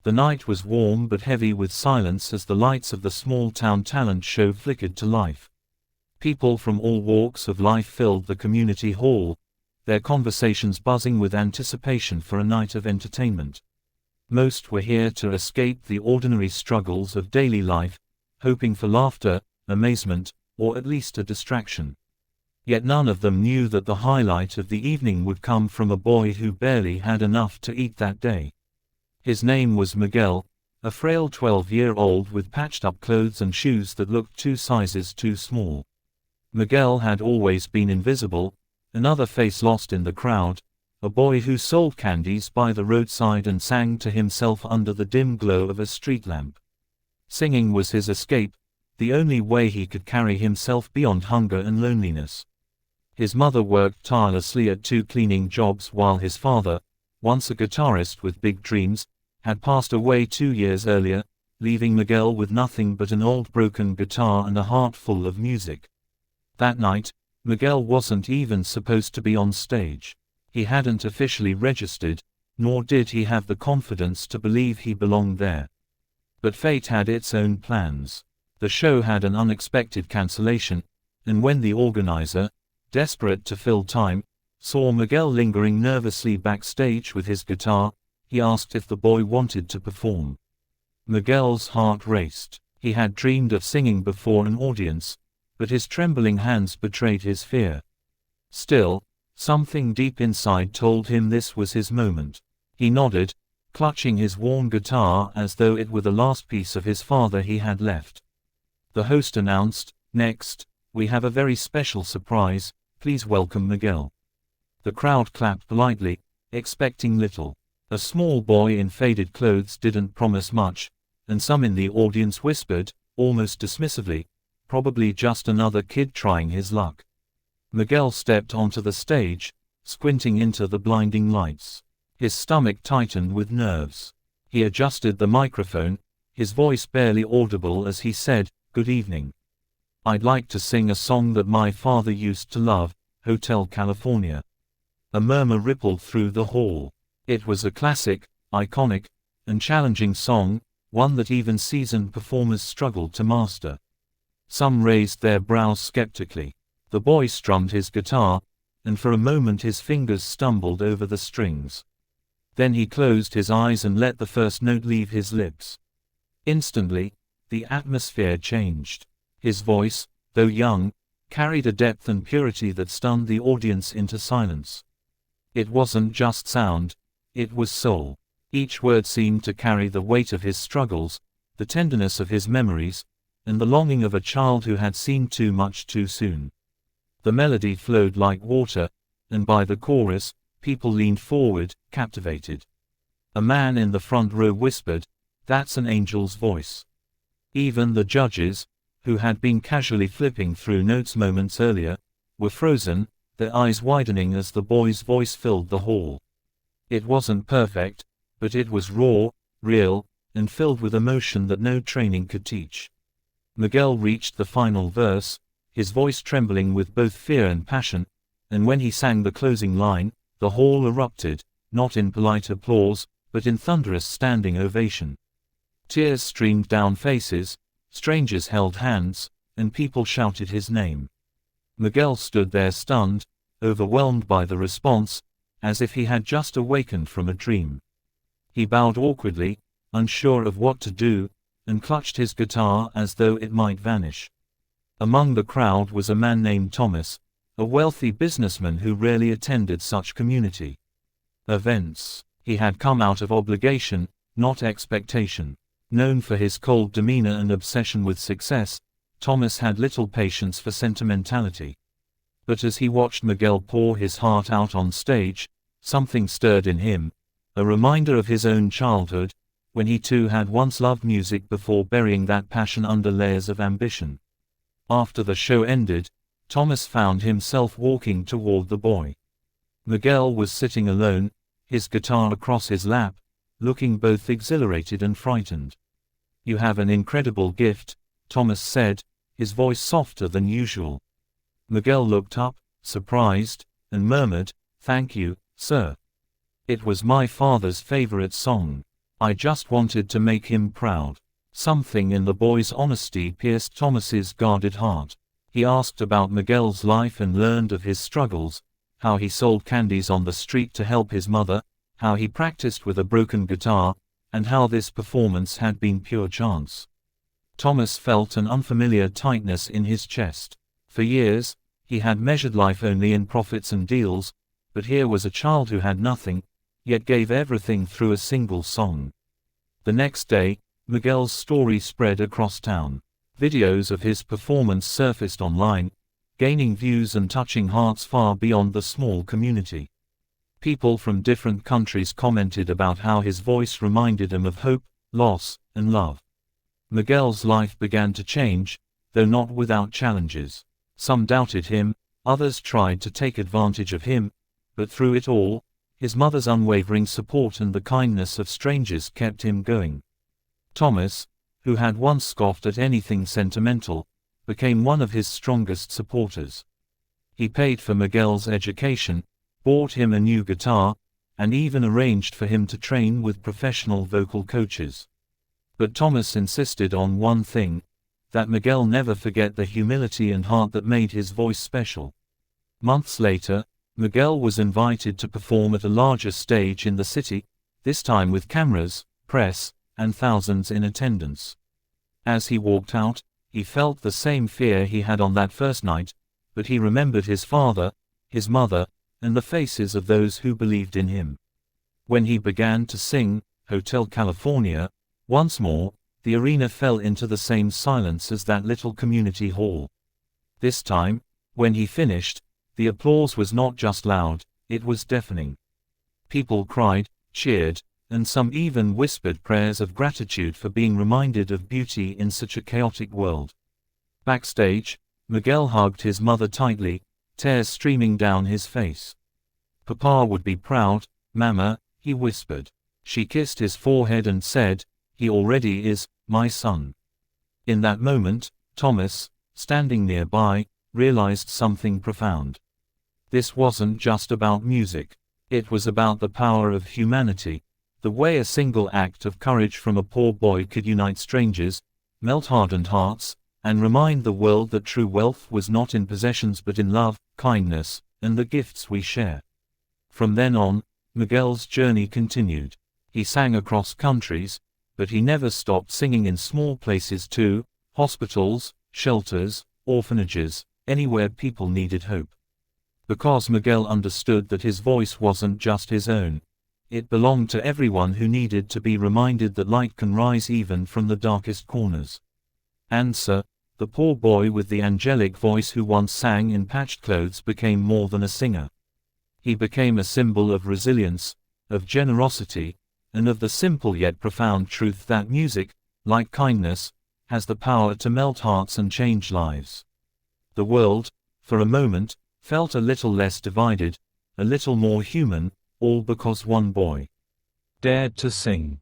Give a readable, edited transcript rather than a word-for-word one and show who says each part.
Speaker 1: The night was warm but heavy with silence as the lights of the small-town talent show flickered to life. People from all walks of life filled the community hall, their conversations buzzing with anticipation for a night of entertainment. Most were here to escape the ordinary struggles of daily life, hoping for laughter, amazement, or at least a distraction. Yet none of them knew that the highlight of the evening would come from a boy who barely had enough to eat that day. His name was Miguel, a frail 12-year-old with patched-up clothes and shoes that looked 2 sizes too small. Miguel had always been invisible, another face lost in the crowd, a boy who sold candies by the roadside and sang to himself under the dim glow of a street lamp. Singing was his escape, the only way he could carry himself beyond hunger and loneliness. His mother worked tirelessly at 2 cleaning jobs while his father, once a guitarist with big dreams, had passed away 2 years earlier, leaving Miguel with nothing but an old broken guitar and a heart full of music. That night, Miguel wasn't even supposed to be on stage. He hadn't officially registered, nor did he have the confidence to believe he belonged there. But fate had its own plans. The show had an unexpected cancellation, and when the organizer, desperate to fill time, saw Miguel lingering nervously backstage with his guitar, he asked if the boy wanted to perform. Miguel's heart raced. He had dreamed of singing before an audience, but his trembling hands betrayed his fear. Still, something deep inside told him this was his moment. He nodded, clutching his worn guitar as though it were the last piece of his father he had left. The host announced, "Next, we have a very special surprise, please welcome Miguel." The crowd clapped politely, expecting little. A small boy in faded clothes didn't promise much, and some in the audience whispered, almost dismissively, probably just another kid trying his luck. Miguel stepped onto the stage, squinting into the blinding lights. His stomach tightened with nerves. He adjusted the microphone, his voice barely audible as he said, "Good evening. I'd like to sing a song that my father used to love, Hotel California." A murmur rippled through the hall. It was a classic, iconic, and challenging song, one that even seasoned performers struggled to master. Some raised their brows skeptically. The boy strummed his guitar, and for a moment his fingers stumbled over the strings. Then he closed his eyes and let the first note leave his lips. Instantly, the atmosphere changed. His voice, though young, carried a depth and purity that stunned the audience into silence. It wasn't just sound, it was soul. Each word seemed to carry the weight of his struggles, the tenderness of his memories, and the longing of a child who had seen too much too soon. The melody flowed like water, and by the chorus, people leaned forward, captivated. A man in the front row whispered, "That's an angel's voice." Even the judges, who had been casually flipping through notes moments earlier, were frozen, their eyes widening as the boy's voice filled the hall. It wasn't perfect, but it was raw, real, and filled with emotion that no training could teach. Miguel reached the final verse, his voice trembling with both fear and passion, and when he sang the closing line, the hall erupted, not in polite applause, but in thunderous standing ovation. Tears streamed down faces, strangers held hands, and people shouted his name. Miguel stood there stunned, overwhelmed by the response, as if he had just awakened from a dream. He bowed awkwardly, unsure of what to do, and clutched his guitar as though it might vanish. Among the crowd was a man named Thomas, a wealthy businessman who rarely attended such community events. He had come out of obligation, not expectation. Known for his cold demeanor and obsession with success, Thomas had little patience for sentimentality. But as he watched Miguel pour his heart out on stage, something stirred in him, a reminder of his own childhood, when he too had once loved music before burying that passion under layers of ambition. After the show ended, Thomas found himself walking toward the boy. Miguel was sitting alone, his guitar across his lap, looking both exhilarated and frightened. "You have an incredible gift," Thomas said, his voice softer than usual. Miguel looked up, surprised, and murmured, "Thank you, sir. It was my father's favorite song." I just wanted to make him proud." Something in the boy's honesty pierced Thomas's guarded heart. He asked about Miguel's life and learned of his struggles, how he sold candies on the street to help his mother, how he practiced with a broken guitar, and how this performance had been pure chance. Thomas felt an unfamiliar tightness in his chest. For years, he had measured life only in profits and deals, but here was a child who had nothing, yet gave everything through a single song. The next day, Miguel's story spread across town. Videos of his performance surfaced online, gaining views and touching hearts far beyond the small community. People from different countries commented about how his voice reminded them of hope, loss, and love. Miguel's life began to change, though not without challenges. Some doubted him, others tried to take advantage of him, but through it all, his mother's unwavering support and the kindness of strangers kept him going. Thomas, who had once scoffed at anything sentimental, became one of his strongest supporters. He paid for Miguel's education, bought him a new guitar, and even arranged for him to train with professional vocal coaches. But Thomas insisted on one thing, that Miguel never forget the humility and heart that made his voice special. Months later, Miguel was invited to perform at a larger stage in the city, this time with cameras, press, and thousands in attendance. As he walked out, he felt the same fear he had on that first night, but he remembered his father, his mother, and the faces of those who believed in him. When he began to sing, Hotel California, once more, the arena fell into the same silence as that little community hall. This time, when he finished, the applause was not just loud, it was deafening. People cried, cheered, and some even whispered prayers of gratitude for being reminded of beauty in such a chaotic world. Backstage, Miguel hugged his mother tightly, tears streaming down his face. "Papa would be proud, Mama," he whispered. She kissed his forehead and said, "He already is, my son." In that moment, Thomas, standing nearby, realized something profound. This wasn't just about music. It was about the power of humanity, the way a single act of courage from a poor boy could unite strangers, melt hardened hearts, and remind the world that true wealth was not in possessions but in love, kindness, and the gifts we share. From then on, Miguel's journey continued. He sang across countries, but he never stopped singing in small places too, hospitals, shelters, orphanages, anywhere people needed hope. Because Miguel understood that his voice wasn't just his own. It belonged to everyone who needed to be reminded that light can rise even from the darkest corners. Answer, the poor boy with the angelic voice who once sang in patched clothes became more than a singer. He became a symbol of resilience, of generosity, and of the simple yet profound truth that music, like kindness, has the power to melt hearts and change lives. The world, for a moment, felt a little less divided, a little more human, all because one boy dared to sing.